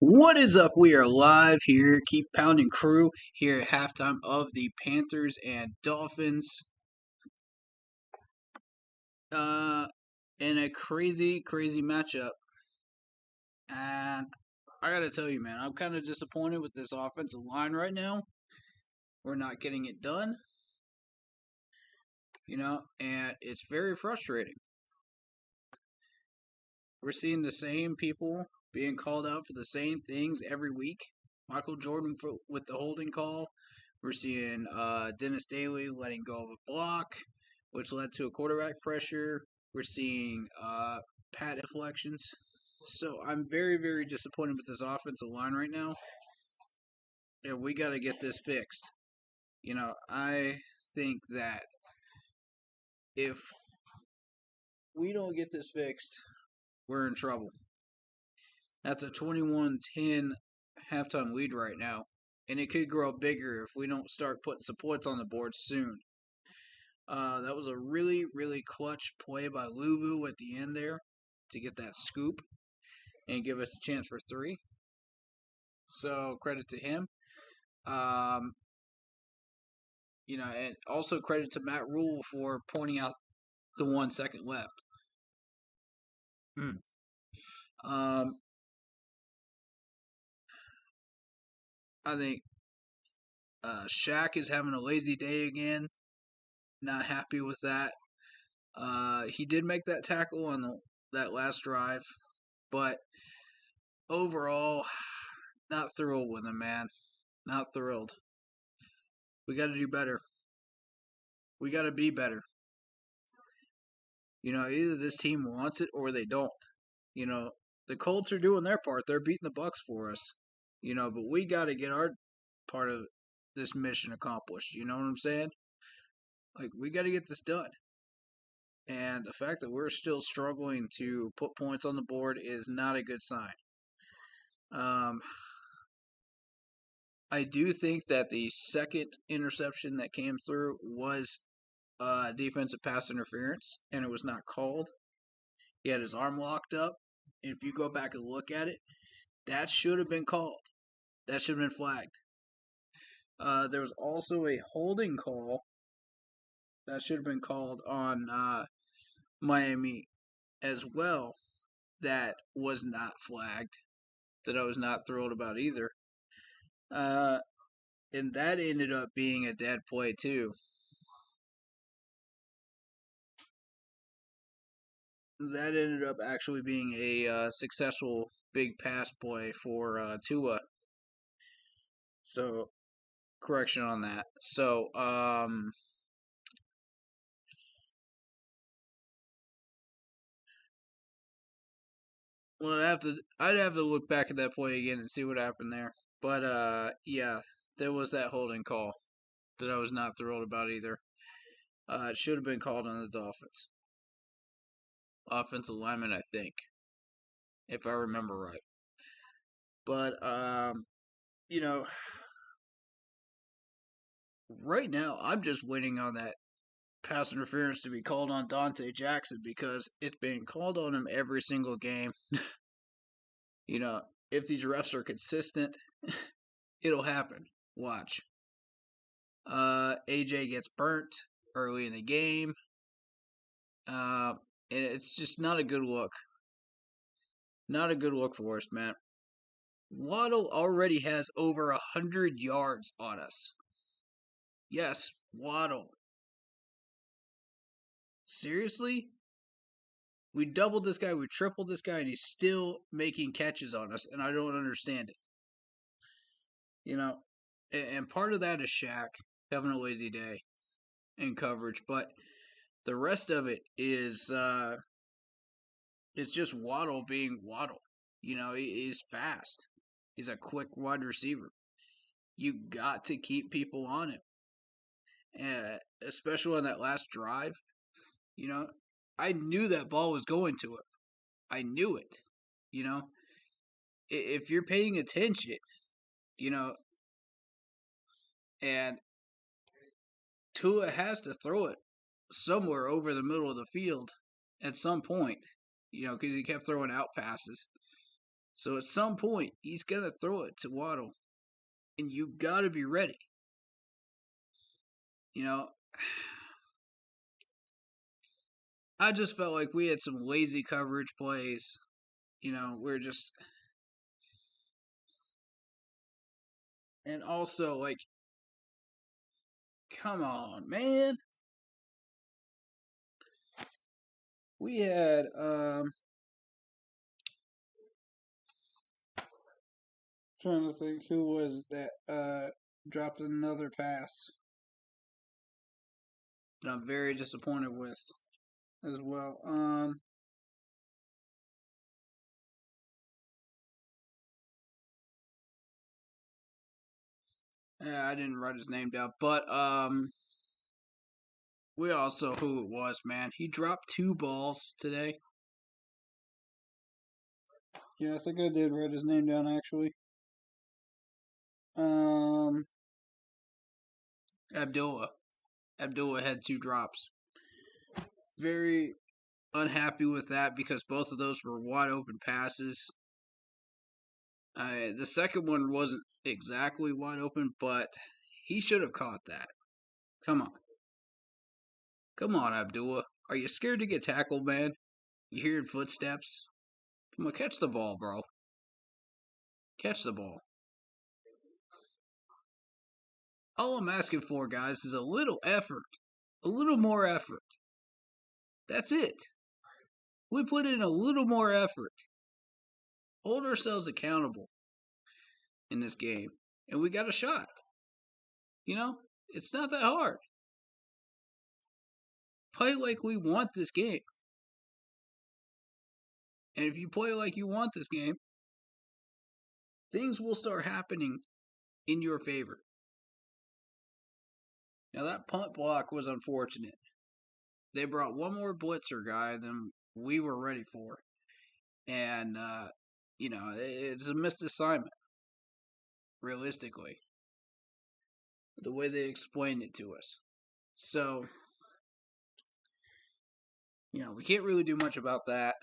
What is up? We are live here. Keep pounding crew here at halftime of the Panthers and Dolphins. Uh, in a crazy matchup. And I gotta tell you, man, I'm kind of disappointed with this offensive line right now. We're not getting it done, and it's very frustrating. We're seeing the same people being called out for the same things every week. Michael Jordan with the holding call. We're seeing Dennis Daly letting go of a block, which led to a quarterback pressure. We're seeing pat deflections. So I'm very disappointed with this offensive line right now. And we got to get this fixed. I think that if we don't get this fixed, we're in trouble. That's a 21-10 halftime lead right now. And it could grow bigger if we don't start putting some points on the board soon. That was a really clutch play by Luvu at the end there to get that scoop and give us a chance for 3. So credit to him. And also credit to Matt Rule for pointing out the 1 second left. I think Shaq is having a lazy day again. Not happy with that. He did make that tackle on that last drive, but overall, not thrilled with him, man. Not thrilled. We got to do better. We got to be better. Either this team wants it or they don't. The Colts are doing their part. They're beating the Bucks for us. But we got to get our part of this mission accomplished. You know what I'm saying? Like, we got to get this done. And the fact that we're still struggling to put points on the board is not a good sign. I do think that the second interception that came through was defensive pass interference, and it was not called. He had his arm locked up. And if you go back and look at it, that should have been called. That should have been flagged. There was also a holding call that should have been called on Miami as well that was not flagged, that I was not thrilled about either. And that ended up being a dead play too. That ended up actually being a successful big pass play for Tua. So, correction on that. So, well, I'd have to look back at that play again and see what happened there. But yeah, there was that holding call that I was not thrilled about either. It should have been called on the Dolphins. Offensive lineman, I think, if I remember right. But right now I'm just waiting on that pass interference to be called on Dante Jackson because it's being called on him every single game. If these refs are consistent, it'll happen. Watch. AJ gets burnt early in the game. And it's just not a good look. Not a good look for us, man. Waddle already has over 100 yards on us. Yes, Waddle. Seriously? We doubled this guy, we tripled this guy, and he's still making catches on us, and I don't understand it. And part of that is Shaq having a lazy day in coverage, but the rest of it is it's just Waddle being Waddle. He's fast. He's a quick wide receiver. You got to keep people on him. And especially on that last drive, I knew that ball was going to him. I knew it. If you're paying attention, and Tua has to throw it somewhere over the middle of the field at some point, because he kept throwing out passes. So at some point, he's going to throw it to Waddle, and you got to be ready. You know, I just felt like we had some lazy coverage plays. We're just. And also, like, come on, man. We had, trying to think who was that, dropped another pass that I'm very disappointed with as well. Yeah, I didn't write his name down, but we also who it was, man. He dropped 2 balls today. Yeah, I think I did write his name down actually. Um, Abdullah. Abdullah had 2 drops. Very unhappy with that because both of those were wide open passes. The second one wasn't exactly wide open, but he should have caught that. Come on. Come on, Abdullah. Are you scared to get tackled, man? You hearing footsteps? Come on, catch the ball, bro. Catch the ball. All I'm asking for, guys, is a little effort. A little more effort. That's it. We put in a little more effort. Hold ourselves accountable in this game. And we got a shot. It's not that hard. Play like we want this game. And if you play like you want this game, things will start happening in your favor. Now, that punt block was unfortunate. They brought one more blitzer guy than we were ready for. And, it's a missed assignment, realistically, the way they explained it to us. So, we can't really do much about that,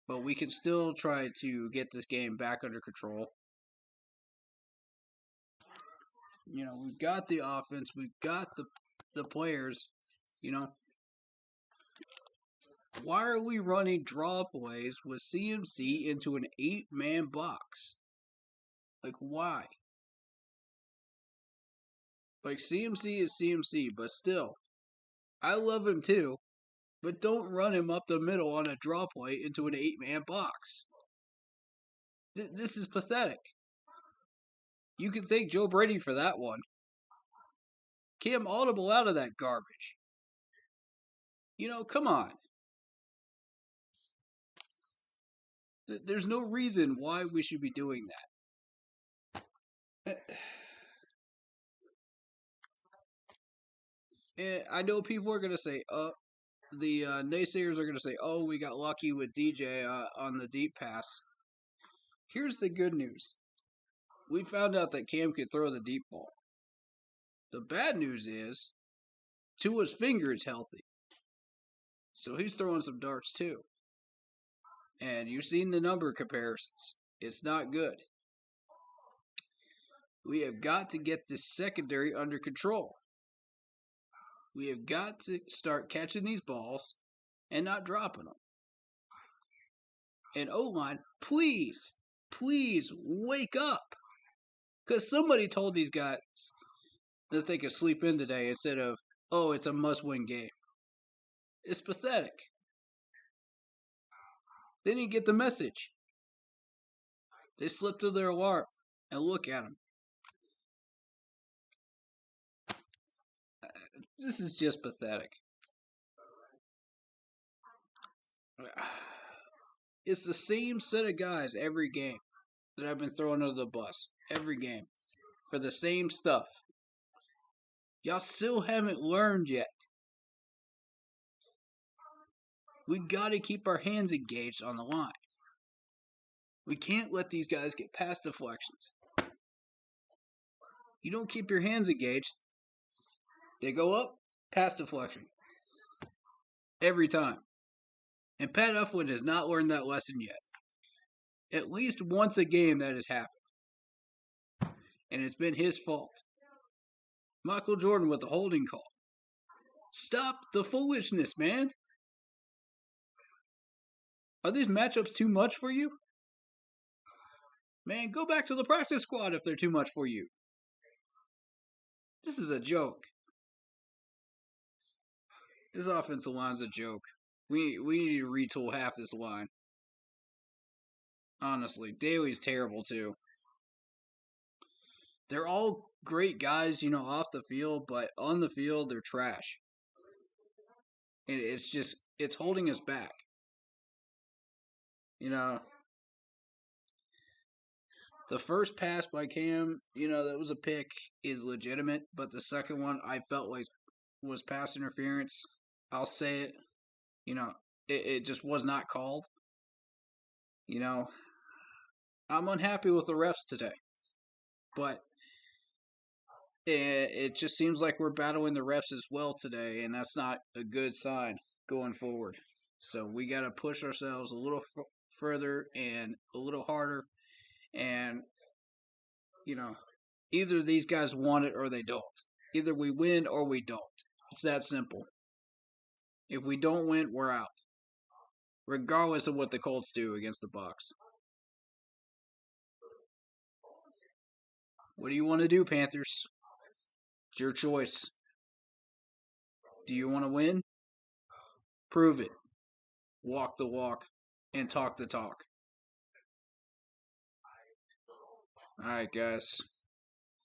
but we can still try to get this game back under control. We've got the offense, we've got the players, Why are we running draw plays with CMC into an 8-man box? Like, why? Like, CMC is CMC, but still, I love him too, but don't run him up the middle on a draw play into an 8-man box. This is pathetic. You can thank Joe Brady for that one. Cam Audible out of that garbage. Come on. There's no reason why we should be doing that. And I know people are going to say, the naysayers are going to say, oh, we got lucky with DJ on the deep pass. Here's the good news. We found out that Cam could throw the deep ball. The bad news is Tua's finger is healthy. So he's throwing some darts too. And you've seen the number comparisons. It's not good. We have got to get this secondary under control. We have got to start catching these balls and not dropping them. And O-line, please wake up. Because somebody told these guys that they could sleep in today instead of, oh, it's a must-win game. It's pathetic. They didn't get the message. They slipped through their alarm. And look at them. This is just pathetic. It's the same set of guys every game that I've been throwing under the bus. Every game. For the same stuff. Y'all still haven't learned yet. We gotta keep our hands engaged on the line. We can't let these guys get pass deflections. You don't keep your hands engaged, they go up, pass deflection. Every time. And Pat Elflein has not learned that lesson yet. At least once a game that has happened. And it's been his fault. Michael Jordan with the holding call. Stop the foolishness, man. Are these matchups too much for you? Man, go back to the practice squad if they're too much for you. This is a joke. This offensive line's a joke. We need to retool half this line. Honestly, Daly's terrible too. They're all great guys, off the field, but on the field they're trash. And it's holding us back. The first pass by Cam, that was a pick, is legitimate, but the second one I felt like was pass interference. I'll say it. It just was not called. I'm unhappy with the refs today, but it just seems like we're battling the refs as well today, and that's not a good sign going forward. So we got to push ourselves a little further and a little harder, and either these guys want it or they don't. Either we win or we don't. It's that simple. If we don't win, we're out, regardless of what the Colts do against the Bucs. What do you want to do, Panthers? It's your choice. Do you want to win? Prove it. Walk the walk and talk the talk. All right, guys.